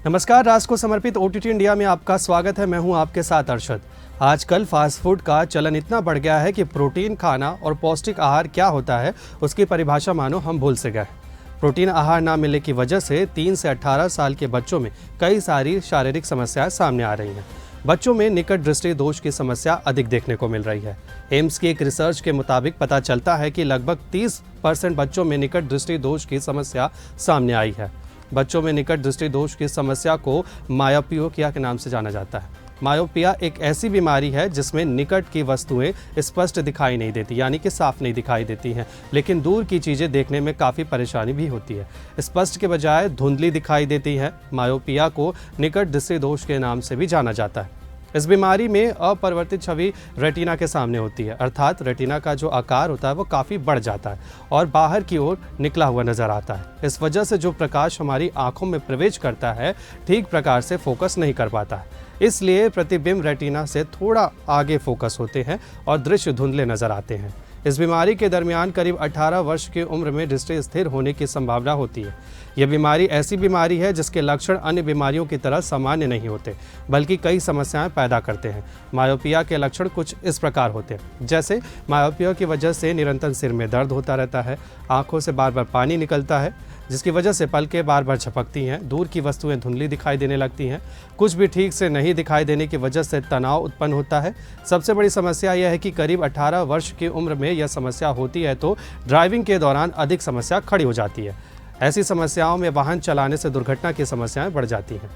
नमस्कार, राष्ट्र को समर्पित ओटीटी इंडिया में आपका स्वागत है। मैं हूं आपके साथ अरशद। आजकल फास्ट फूड का चलन इतना बढ़ गया है कि प्रोटीन खाना और पौष्टिक आहार क्या होता है उसकी परिभाषा मानो हम भूल से गए। प्रोटीन आहार ना मिलने की वजह से 3 से 18 साल के बच्चों में कई सारी शारीरिक समस्याएं सामने आ रही हैं। बच्चों में निकट दृष्टि दोष की समस्या अधिक देखने को मिल रही है। एम्स की एक रिसर्च के मुताबिक पता चलता है कि लगभग 30% बच्चों में निकट दृष्टि दोष की समस्या सामने आई है। बच्चों में निकट दृष्टि दोष की समस्या को मायोपिया के नाम से जाना जाता है। मायोपिया एक ऐसी बीमारी है जिसमें निकट की वस्तुएं स्पष्ट दिखाई नहीं देती, यानी कि साफ नहीं दिखाई देती हैं, लेकिन दूर की चीज़ें देखने में काफ़ी परेशानी भी होती है। स्पष्ट के बजाय धुंधली दिखाई देती है। मायोपिया को निकट दृष्टि दोष के नाम से भी जाना जाता है। इस बीमारी में अपरिवर्तित छवि रेटिना के सामने होती है, अर्थात रेटिना का जो आकार होता है वो काफ़ी बढ़ जाता है और बाहर की ओर निकला हुआ नजर आता है। इस वजह से जो प्रकाश हमारी आंखों में प्रवेश करता है ठीक प्रकार से फोकस नहीं कर पाता है, इसलिए प्रतिबिंब रेटिना से थोड़ा आगे फोकस होते हैं और दृश्य धुंधले नजर आते हैं। इस बीमारी के दरमियान करीब 18 वर्ष की उम्र में दृष्टि स्थिर होने की संभावना होती है। यह बीमारी ऐसी बीमारी है जिसके लक्षण अन्य बीमारियों की तरह सामान्य नहीं होते, बल्कि कई समस्याएं पैदा करते हैं। मायोपिया के लक्षण कुछ इस प्रकार होते हैं, जैसे मायोपिया की वजह से निरंतर सिर में दर्द होता रहता है, आंखों से बार बार पानी निकलता है जिसकी वजह से पलकें बार बार झपकती हैं, दूर की वस्तुएं धुंधली दिखाई देने लगती हैं, कुछ भी ठीक से नहीं दिखाई देने की वजह से तनाव उत्पन्न होता है। सबसे बड़ी समस्या यह है कि करीब 18 वर्ष की उम्र में यह समस्या होती है तो ड्राइविंग के दौरान अधिक समस्या खड़ी हो जाती है। ऐसी समस्याओं में वाहन चलाने से दुर्घटना की समस्याएं बढ़ जाती हैं।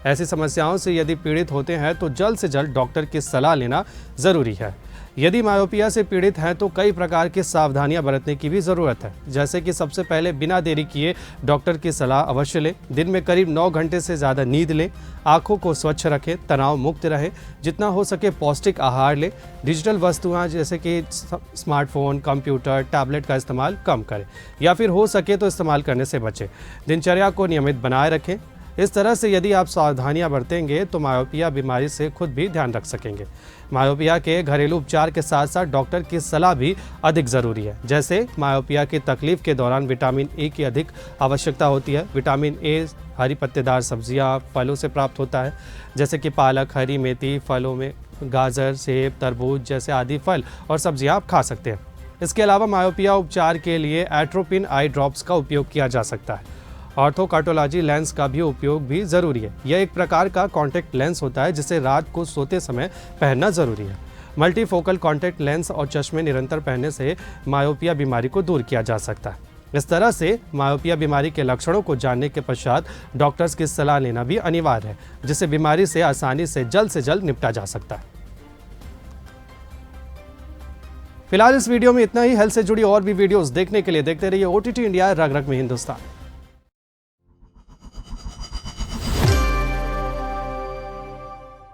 ऐसी समस्याओं से यदि पीड़ित होते हैं तो जल्द से जल्द डॉक्टर की सलाह लेना ज़रूरी है। यदि मायोपिया से पीड़ित हैं तो कई प्रकार की सावधानियां बरतने की भी ज़रूरत है, जैसे कि सबसे पहले बिना देरी किए डॉक्टर की सलाह अवश्य लें। दिन में करीब 9 घंटे से ज़्यादा नींद लें, आंखों को स्वच्छ रखें, तनाव मुक्त रहें, जितना हो सके पौष्टिक आहार लें। डिजिटल वस्तुएं जैसे कि स्मार्टफोन, कंप्यूटर, टैबलेट का इस्तेमाल कम करें या फिर हो सके तो इस्तेमाल करने से बचें। दिनचर्या को नियमित बनाए रखें। इस तरह से यदि आप सावधानियां बरतेंगे तो मायोपिया बीमारी से खुद भी ध्यान रख सकेंगे। मायोपिया के घरेलू उपचार के साथ साथ डॉक्टर की सलाह भी अधिक ज़रूरी है। जैसे मायोपिया की तकलीफ के दौरान विटामिन ए की अधिक आवश्यकता होती है। विटामिन ए हरी पत्तेदार सब्जियां, फलों से प्राप्त होता है, जैसे कि पालक, हरी मेथी, फलों में गाजर, सेब, तरबूज जैसे आदि फल और सब्जियां आप खा सकते हैं। इसके अलावा मायोपिया उपचार के लिए एट्रोपिन आई ड्रॉप्स का उपयोग किया जा सकता है। ऑर्थोकार्डियोलॉजी लेंस का भी उपयोग भी ज़रूरी है। यह एक प्रकार का कॉन्टैक्ट लेंस होता है जिसे रात को सोते समय पहनना ज़रूरी है। मल्टीफोकल कॉन्टैक्ट लेंस और चश्मे निरंतर पहनने से मायोपिया बीमारी को दूर किया जा सकता है। इस तरह से मायोपिया बीमारी के लक्षणों को जानने के पश्चात डॉक्टर्स की सलाह लेना भी अनिवार्य है, जिससे बीमारी से आसानी से जल्द निपटा जा सकता है। फिलहाल इस वीडियो में इतना ही। हेल्थ से जुड़ी और भी वीडियोस देखने के लिए देखते रहिए ओटीटी इंडिया, रग रग में हिंदुस्तान।